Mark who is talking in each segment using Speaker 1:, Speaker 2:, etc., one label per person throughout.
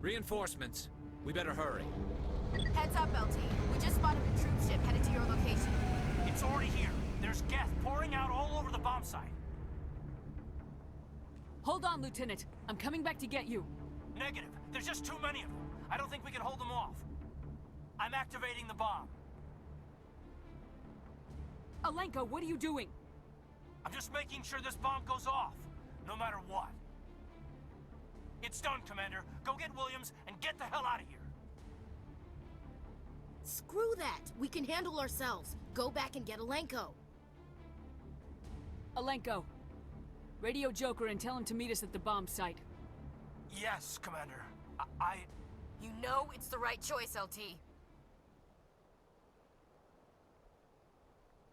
Speaker 1: Reinforcements. We better hurry.
Speaker 2: Heads up, LT. We just spotted a troop ship headed to your location.
Speaker 3: It's already here. There's gas pouring out all over the bomb site.
Speaker 4: Hold on, Lieutenant. I'm coming back to get you.
Speaker 3: Negative. There's just too many of them. I don't think we can hold them off. I'm activating the bomb.
Speaker 4: Alenko, what are you doing?
Speaker 3: I'm just making sure this bomb goes off, no matter what. It's done, Commander. Go get Williams and get the hell out of here.
Speaker 2: Screw that. We can handle ourselves. Go back and get Alenko.
Speaker 4: Alenko, radio Joker and tell him to meet us at the bomb site.
Speaker 3: Yes, Commander.
Speaker 2: You know it's the right choice, LT.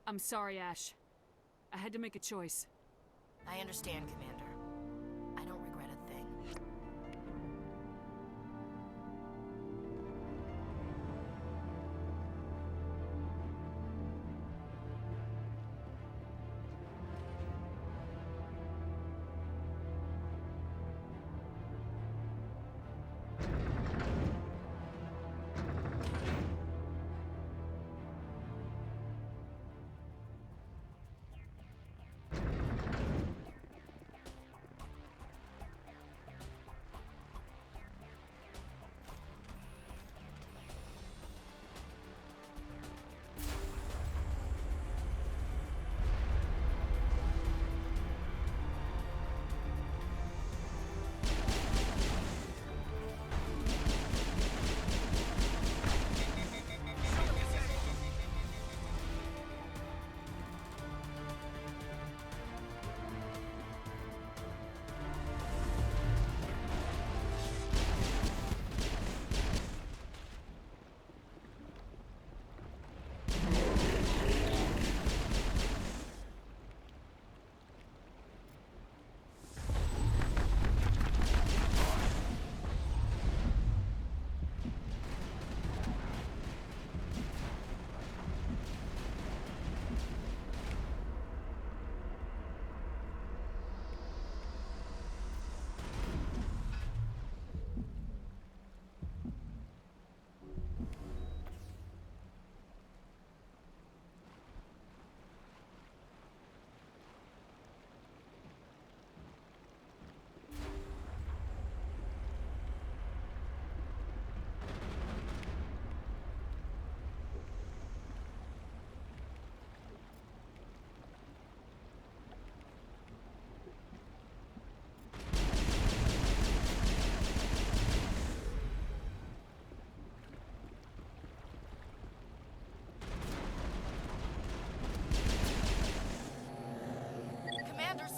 Speaker 4: I'm sorry, Ash. I had to make a choice.
Speaker 2: I understand, Commander. I don't regret a thing.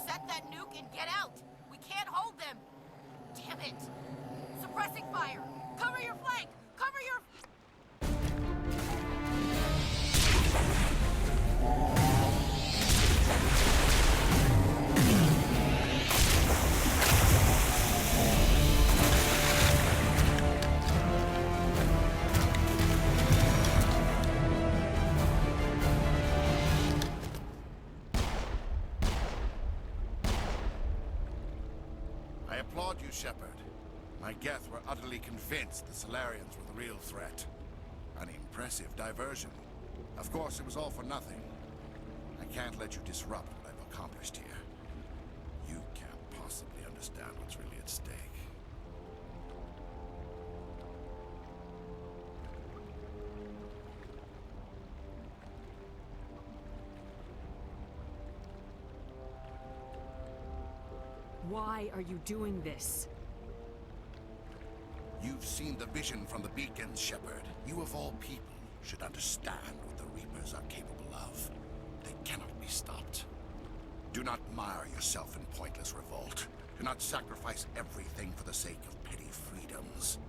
Speaker 2: Set that nuke and get out! We can't hold them! Damn it! Suppressing fire! Cover your flank! Cover your...
Speaker 5: I applaud you, Shepard. My Geth were utterly convinced the Salarians were the real threat. An impressive diversion. Of course, it was all for nothing. I can't let you disrupt what I've accomplished here. You can't possibly understand what's really at stake.
Speaker 4: Why are you doing this?
Speaker 5: You've seen the vision from the beacons, Shepard. You of all people should understand what the Reapers are capable of. They cannot be stopped. Do not mire yourself in pointless revolt. Do not sacrifice everything for the sake of petty freedoms.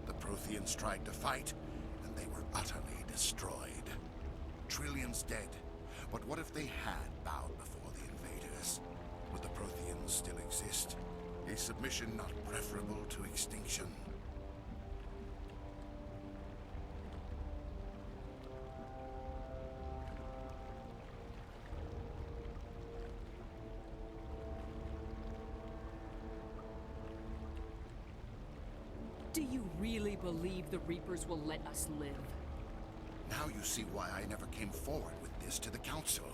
Speaker 5: The Protheans tried to fight, and they were utterly destroyed. Trillions dead. But what if they had bowed before the invaders? Would the Protheans still exist? Is submission not preferable to extinction?
Speaker 4: Do you really believe the Reapers will let us live?
Speaker 5: Now you see why I never came forward with this to the Council.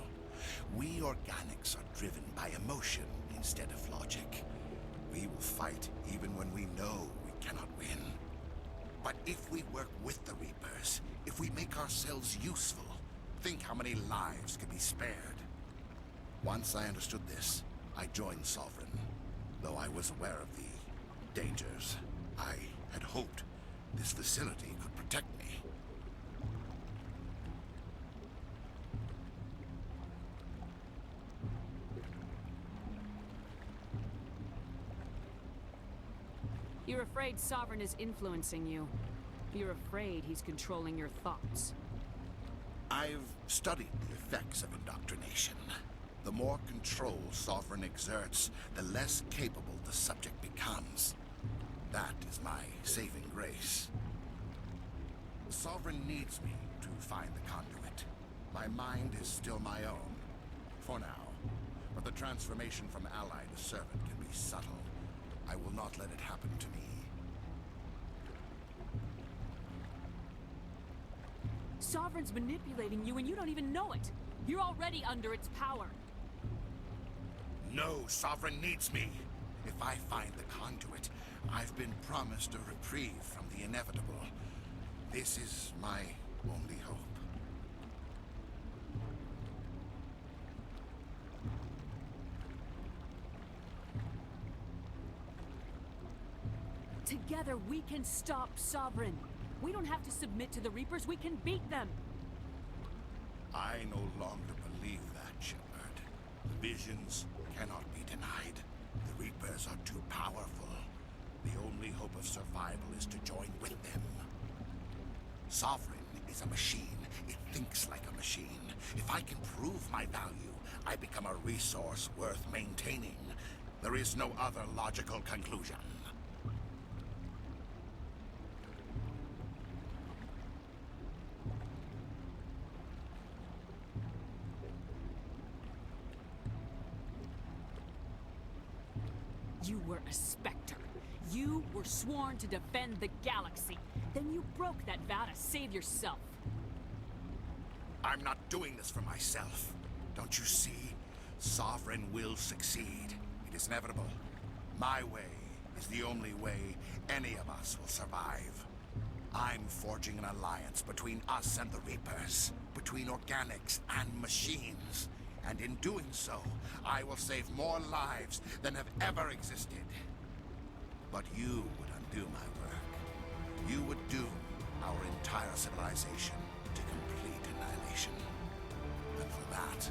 Speaker 5: We organics are driven by emotion instead of logic. We will fight even when we know we cannot win. But if we work with the Reapers, if we make ourselves useful, think how many lives could be spared. Once I understood this, I joined Sovereign. Though I was aware of the dangers, I had hoped this facility could protect me.
Speaker 4: You're afraid Sovereign is influencing you. You're afraid he's controlling your thoughts.
Speaker 5: I've studied the effects of indoctrination. The more control Sovereign exerts, the less capable the subject becomes. That is my saving grace. Sovereign needs me to find the conduit. My mind is still my own, for now. But the transformation from ally to servant can be subtle. I will not let it happen to me.
Speaker 4: Sovereign's manipulating you and you don't even know it. You're already under its power.
Speaker 5: No, Sovereign needs me. If I find the conduit, I've been promised a reprieve from the inevitable. This is my only hope.
Speaker 4: Together we can stop Sovereign. We don't have to submit to the Reapers, we can beat them.
Speaker 5: I no longer believe that, Shepard. The visions cannot be denied. The Reapers are too powerful. The only hope of survival is to join with them. Sovereign is a machine. It thinks like a machine. If I can prove my value, I become a resource worth maintaining. There is no other logical conclusion.
Speaker 4: You were a Spectre. You were sworn to defend the galaxy. Then you broke that vow to save yourself.
Speaker 5: I'm not doing this for myself. Don't you see? Sovereign will succeed. It is inevitable. My way is the only way any of us will survive. I'm forging an alliance between us and the Reapers, between organics and machines. And in doing so, I will save more lives than have ever existed. But you would undo my work. You would doom our entire civilization to complete annihilation. And for that,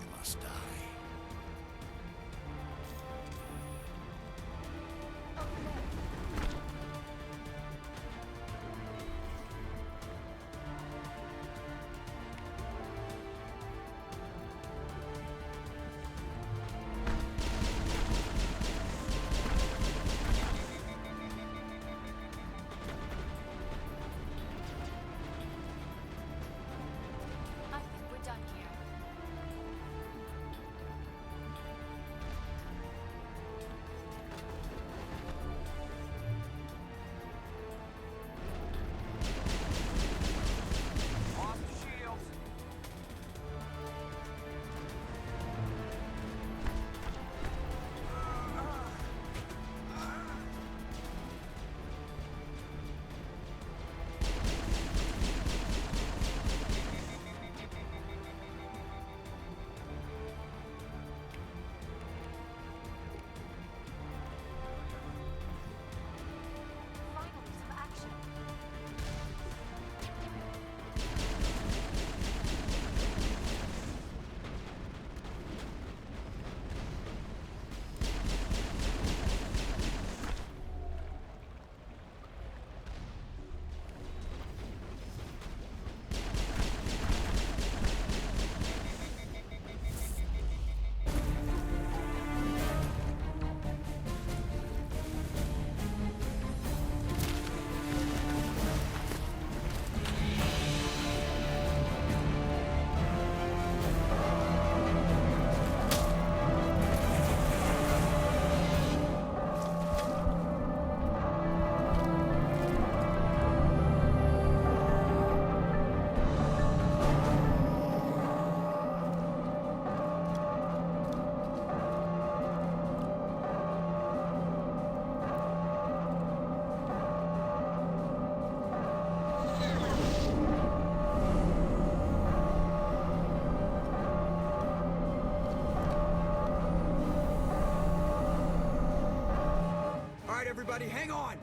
Speaker 5: you must die.
Speaker 2: I think we're done here.
Speaker 6: right, everybody, hang on!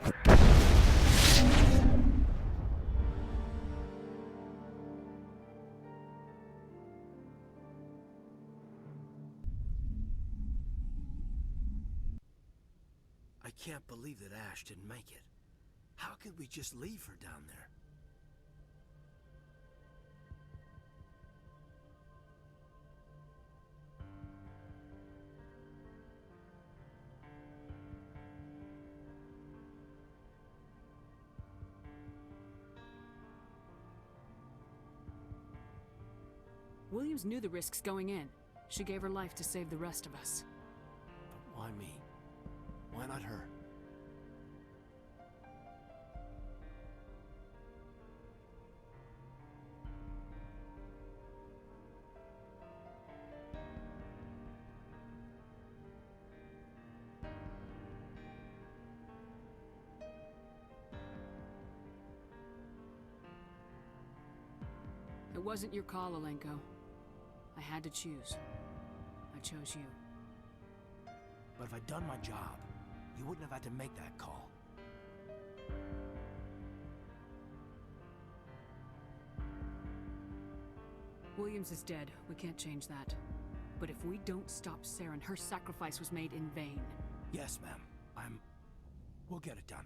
Speaker 7: I can't believe that Ash didn't make it. How could we just leave her down there?
Speaker 4: Williams knew the risks going in. She gave her life to save the rest of us.
Speaker 7: But why me? Why not her?
Speaker 4: It wasn't your call, Alenko. I had to choose. I chose you.
Speaker 7: But if I'd done my job, you wouldn't have had to make that call.
Speaker 4: Williams is dead. We can't change that. But if we don't stop Saren, her sacrifice was made in vain.
Speaker 7: Yes, ma'am. We'll get it done.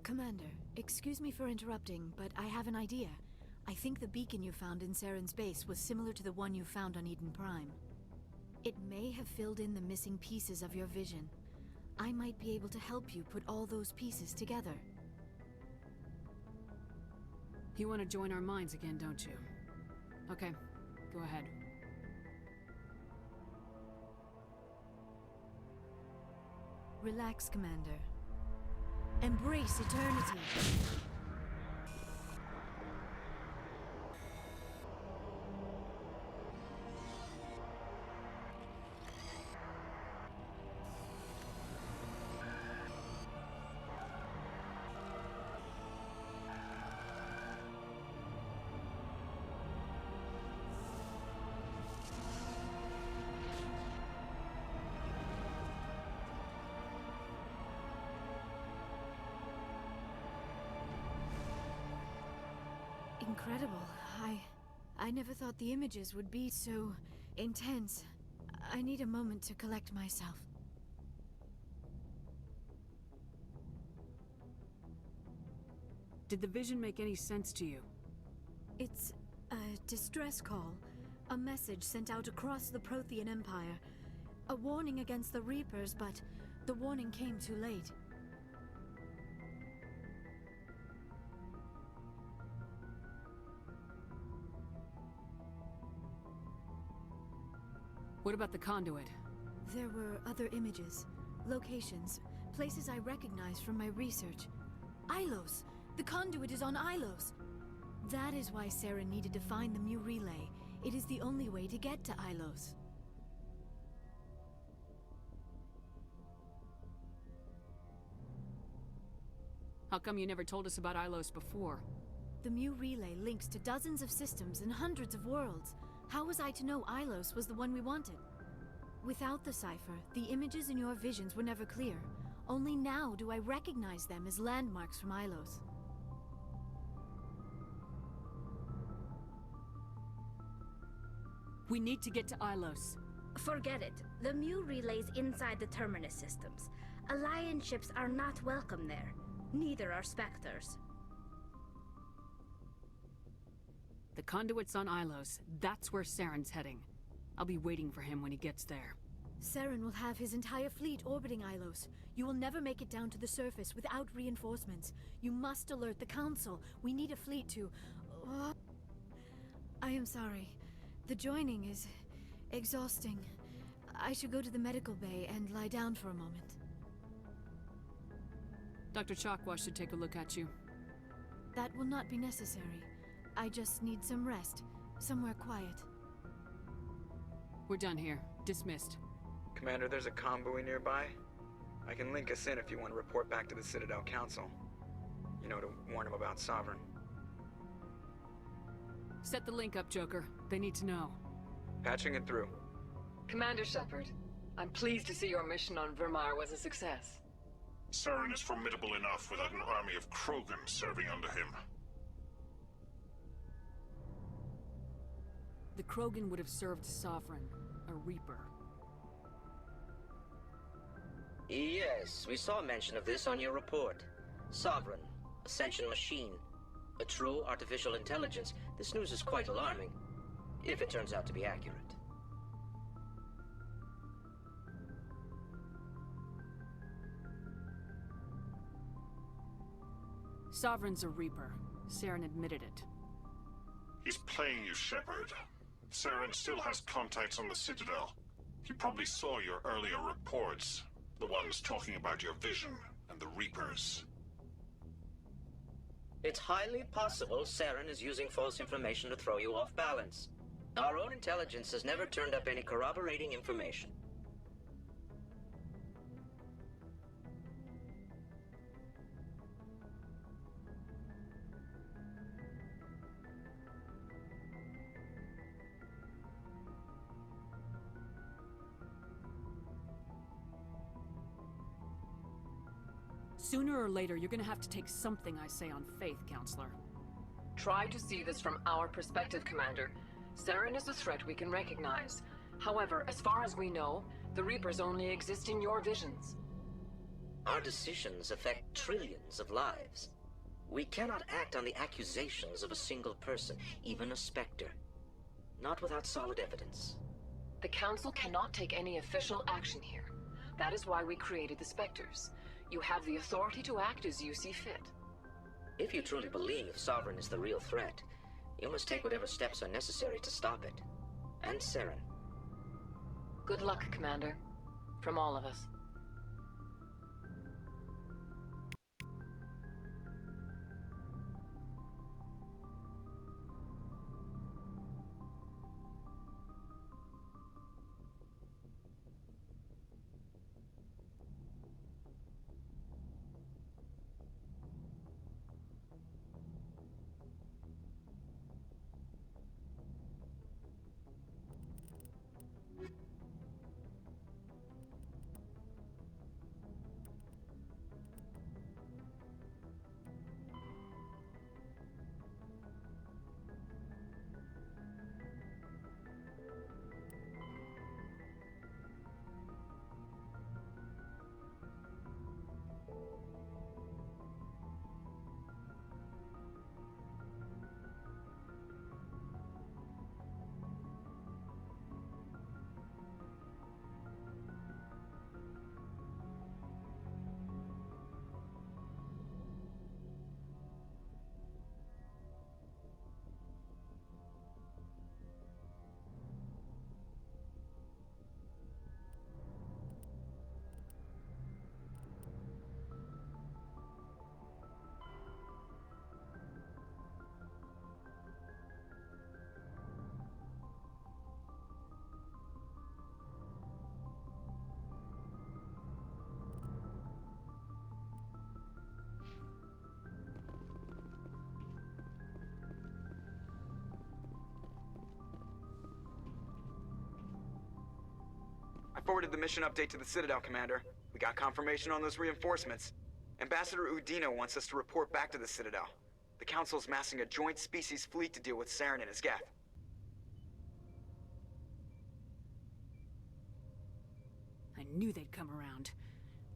Speaker 8: Commander, excuse me for interrupting, but I have an idea. I think the beacon you found in Saren's base was similar to the one you found on Eden Prime. It may have filled in the missing pieces of your vision. I might be able to help you put all those pieces together.
Speaker 4: You want to join our minds again, don't you? Okay, go ahead.
Speaker 8: Relax, Commander. Embrace eternity. Incredible. I never thought the images would be so intense. I need a moment to collect myself.
Speaker 4: Did the vision make any sense to you?
Speaker 8: It's a distress call. A message sent out across the Prothean Empire. A warning against the Reapers, but the warning came too late.
Speaker 4: What about the conduit?
Speaker 8: There were other images, locations, places I recognized from my research. Ilos! The conduit is on Ilos! That is why Saren needed to find the Mu Relay. It is the only way to get to Ilos.
Speaker 4: How come you never told us about Ilos before?
Speaker 8: The Mu Relay links to dozens of systems and hundreds of worlds. How was I to know Ilos was the one we wanted? Without the cipher, the images in your visions were never clear. Only now do I recognize them as landmarks from Ilos.
Speaker 4: We need to get to Ilos.
Speaker 9: Forget it. The Mu relay's inside the Terminus systems. Alliance ships are not welcome there. Neither are Spectres.
Speaker 4: The conduit's on Ilos. That's where Saren's heading. I'll be waiting for him when he gets there.
Speaker 8: Saren will have his entire fleet orbiting Ilos. You will never make it down to the surface without reinforcements. You must alert the Council. We need a fleet to... I am sorry. The joining is... exhausting. I should go to the medical bay and lie down for a moment.
Speaker 4: Dr. Chakwas should take a look at you.
Speaker 8: That will not be necessary. I just need some rest. Somewhere quiet.
Speaker 4: We're done here. Dismissed.
Speaker 6: Commander, there's a convoy nearby. I can link us in if you want to report back to the Citadel Council. You know, to warn them about Sovereign.
Speaker 4: Set the link up, Joker. They need to know.
Speaker 6: Patching it through.
Speaker 10: Commander Shepard, I'm pleased to see your mission on Vermeer was a success.
Speaker 11: Saren is formidable enough without an army of Krogan serving under him.
Speaker 4: The Krogan would have served Sovereign, a Reaper.
Speaker 12: Yes, we saw mention of this on your report. Sovereign, Ascension machine, a true artificial intelligence. This news is quite alarming, if it turns out to be accurate.
Speaker 4: Sovereign's a Reaper. Saren admitted it.
Speaker 11: He's playing you, Shepard. Saren still has contacts on the Citadel. He probably saw your earlier reports. The ones talking about your vision and the Reapers.
Speaker 12: It's highly possible Saren is using false information to throw you off balance. Our own intelligence has never turned up any corroborating information.
Speaker 4: Sooner or later, you're gonna have to take something I say on faith, Counselor.
Speaker 10: Try to see this from our perspective, Commander. Saren is a threat we can recognize. However, as far as we know, the Reapers only exist in your visions.
Speaker 12: Our decisions affect trillions of lives. We cannot act on the accusations of a single person, even a Spectre. Not without solid evidence.
Speaker 10: The Council cannot take any official action here. That is why we created the Spectres. You have the authority to act as you see fit.
Speaker 12: If you truly believe Sovereign is the real threat, you must take whatever steps are necessary to stop it. And Saren.
Speaker 10: Good luck, Commander. From all of us.
Speaker 6: I forwarded the mission update to the Citadel, Commander. We got confirmation on those reinforcements. Ambassador Udina wants us to report back to the Citadel. The Council's massing a joint species fleet to deal with Saren and his geth.
Speaker 4: I knew they'd come around.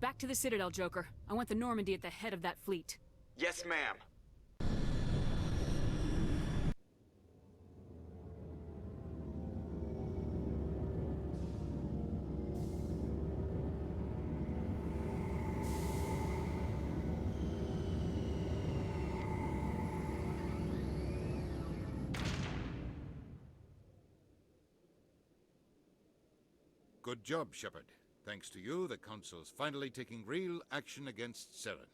Speaker 4: Back to the Citadel, Joker. I want the Normandy at the head of that fleet.
Speaker 6: Yes, ma'am.
Speaker 13: Good job, Shepard. Thanks to you, the Council's finally taking real action against Saren.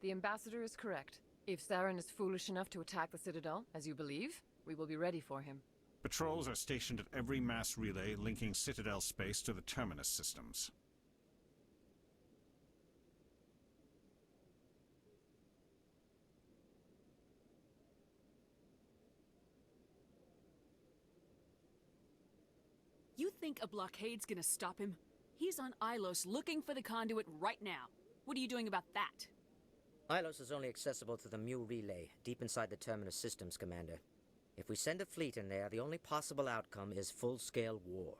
Speaker 10: The Ambassador is correct. If Saren is foolish enough to attack the Citadel, as you believe, we will be ready for him.
Speaker 14: Patrols are stationed at every mass relay linking Citadel space to the Terminus systems.
Speaker 4: You think a blockade's gonna stop him? He's on Ilos looking for the conduit right now. What are you doing about that?
Speaker 12: Ilos is only accessible to the Mu relay, deep inside the Terminus systems, Commander. If we send a fleet in there, the only possible outcome is full-scale war.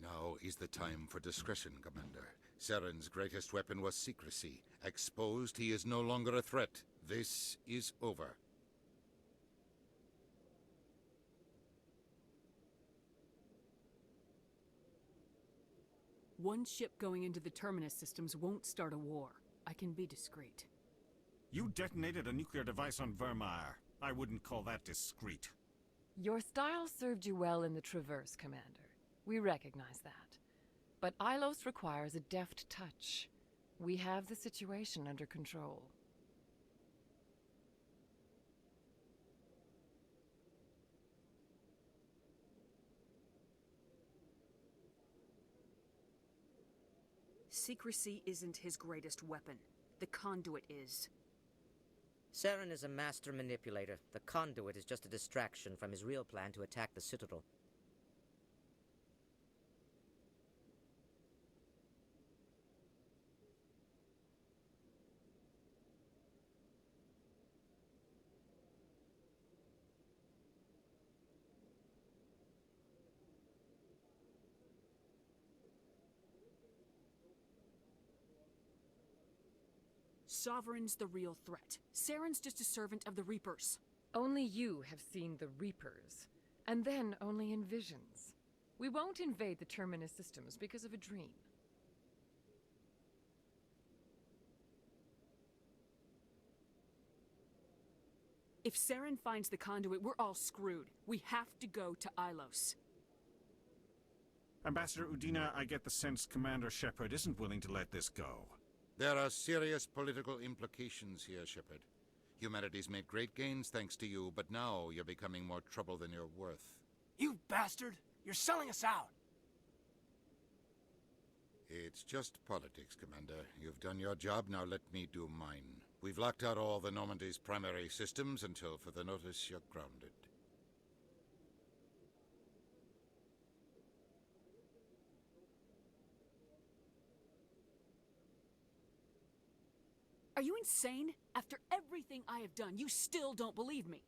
Speaker 13: Now is the time for discretion, Commander. Saren's greatest weapon was secrecy. Exposed, he is no longer a threat. This is over.
Speaker 4: One ship going into the Terminus systems won't start a war. I can be discreet.
Speaker 14: You detonated a nuclear device on Vermeer. I wouldn't call that discreet.
Speaker 10: Your style served you well in the Traverse, Commander. We recognize that. But Ilos requires a deft touch. We have the situation under control.
Speaker 4: Secrecy isn't his greatest weapon. The conduit is.
Speaker 12: Saren is a master manipulator. The conduit is just a distraction from his real plan to attack the Citadel.
Speaker 4: Sovereign's the real threat. Saren's just a servant of the Reapers.
Speaker 10: Only you have seen the Reapers, and then only in visions. We won't invade the Terminus systems because of a dream.
Speaker 4: If Saren finds the conduit, we're all screwed. We have to go to Ilos.
Speaker 14: Ambassador Udina, I get the sense Commander Shepard isn't willing to let this go.
Speaker 13: There are serious political implications here, Shepard. Humanity's made great gains thanks to you, but now you're becoming more trouble than you're worth.
Speaker 3: You bastard! You're selling us out!
Speaker 13: It's just politics, Commander. You've done your job, now let me do mine. We've locked out all the Normandy's primary systems until further notice you're grounded.
Speaker 4: Are you insane? After everything I have done, you still don't believe me.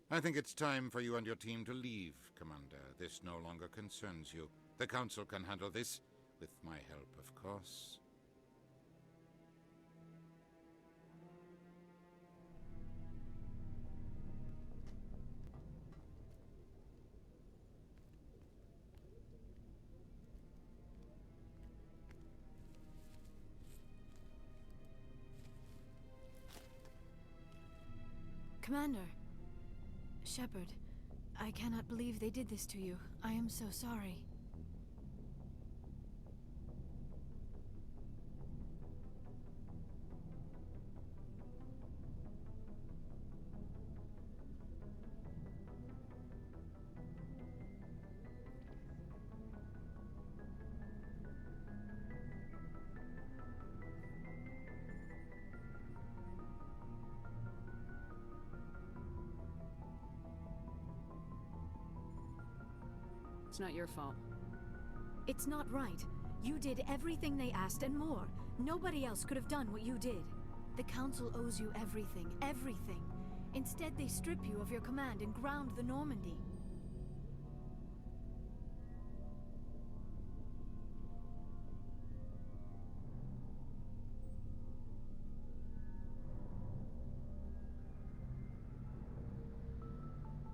Speaker 13: I think it's time for you and your team to leave, Commander. This no longer concerns you. The Council can handle this, with my help, of course.
Speaker 8: Commander. Shepard, I cannot believe they did this to you. I am so sorry.
Speaker 4: It's not your fault.
Speaker 8: It's not right. You did everything they asked and more. Nobody else could have done what you did. The Council owes you everything, everything. Instead, they strip you of your command and ground the Normandy.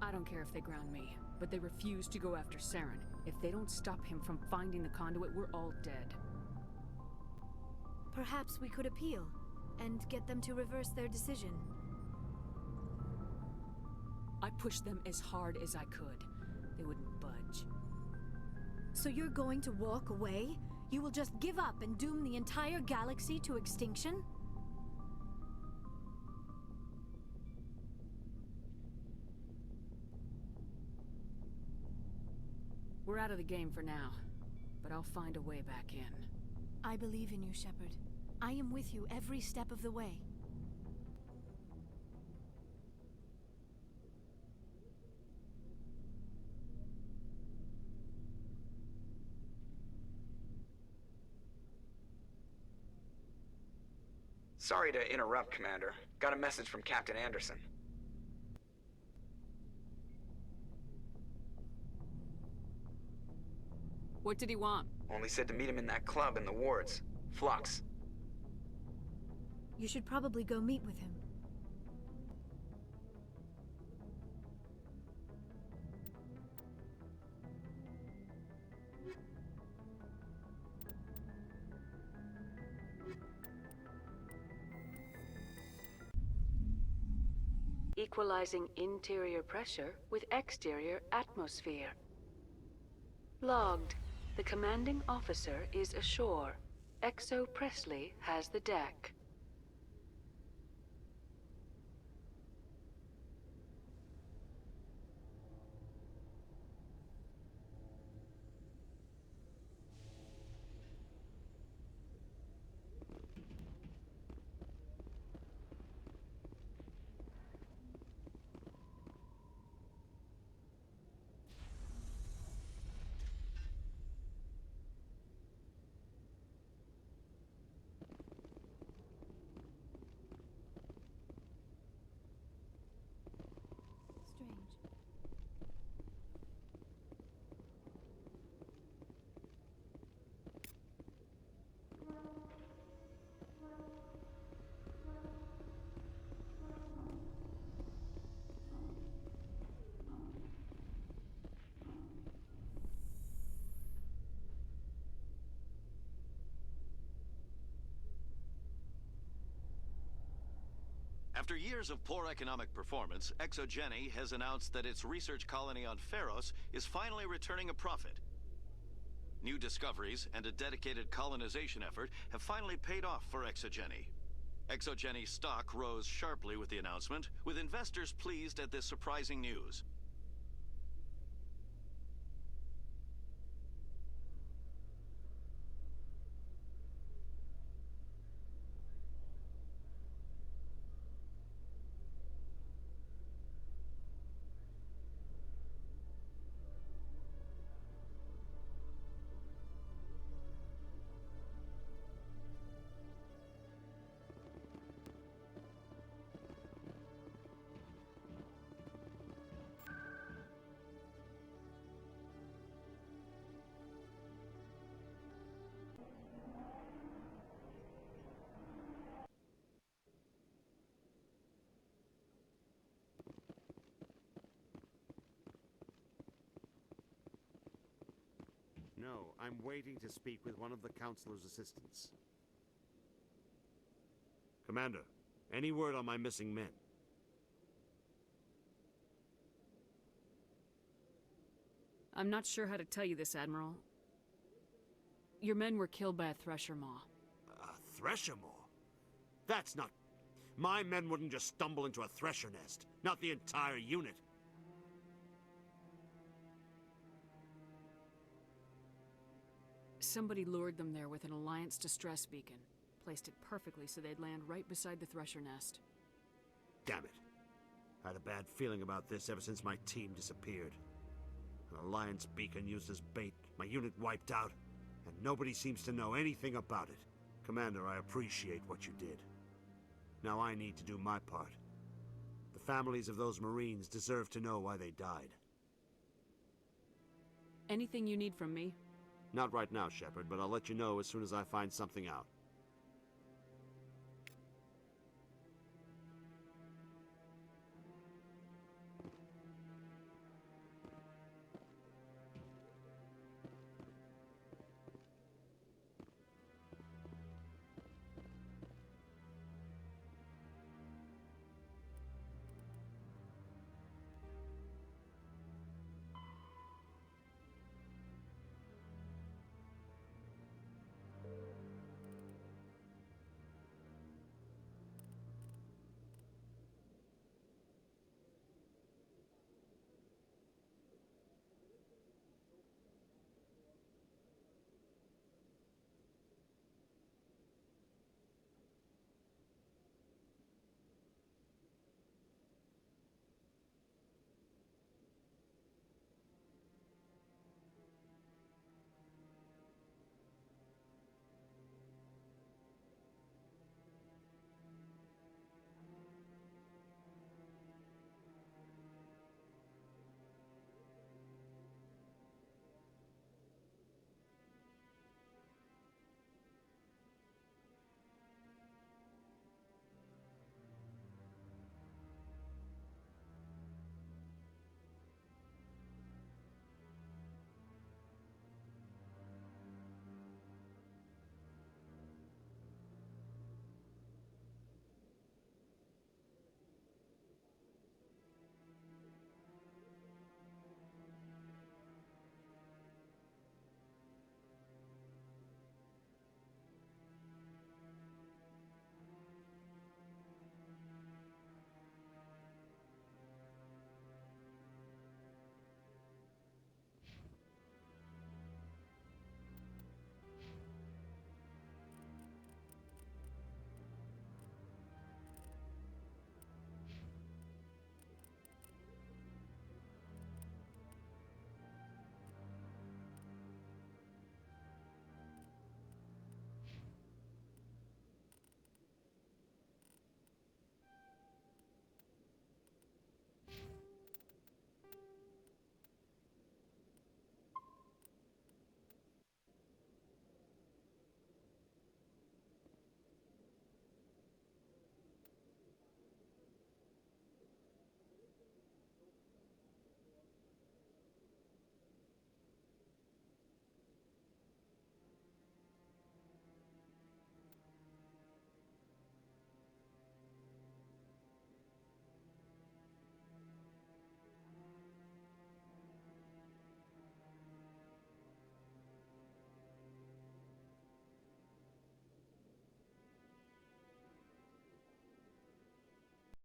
Speaker 4: I don't care if they ground me, but they refuse to go after Saren. If they don't stop him from finding the conduit, we're all dead.
Speaker 8: Perhaps we could appeal, and get them to reverse their decision.
Speaker 4: I pushed them as hard as I could. They wouldn't budge.
Speaker 8: So you're going to walk away? You will just give up and doom the entire galaxy to extinction?
Speaker 4: We're out of the game for now, but I'll find a way back in.
Speaker 8: I believe in you, Shepard. I am with you every step of the way.
Speaker 6: Sorry to interrupt, Commander. Got a message from Captain Anderson.
Speaker 4: What did he want?
Speaker 6: Only said to meet him in that club in the wards. Flux.
Speaker 8: You should probably go meet with him.
Speaker 15: Equalizing interior pressure with exterior atmosphere. Logged. The commanding officer is ashore. Exo Presley has the deck.
Speaker 16: After years of poor economic performance, Exogeny has announced that its research colony on Pharos is finally returning a profit. New discoveries and a dedicated colonization effort have finally paid off for Exogeny. Exogeny's stock rose sharply with the announcement, with investors pleased at this surprising news.
Speaker 17: No, I'm waiting to speak with one of the Counselor's assistants. Commander, any word on my missing men?
Speaker 4: I'm not sure how to tell you this, Admiral. Your men were killed by a thresher maw.
Speaker 17: A thresher maw? That's not... My men wouldn't just stumble into a thresher nest. Not the entire unit.
Speaker 4: Somebody lured them there with an Alliance distress beacon. Placed it perfectly so they'd land right beside the thresher nest.
Speaker 17: Damn it. I had a bad feeling about this ever since my team disappeared. An Alliance beacon used as bait, my unit wiped out, and nobody seems to know anything about it. Commander, I appreciate what you did. Now I need to do my part. The families of those Marines deserve to know why they died.
Speaker 4: Anything you need from me?
Speaker 17: Not right now, Shepard, but I'll let you know as soon as I find something out.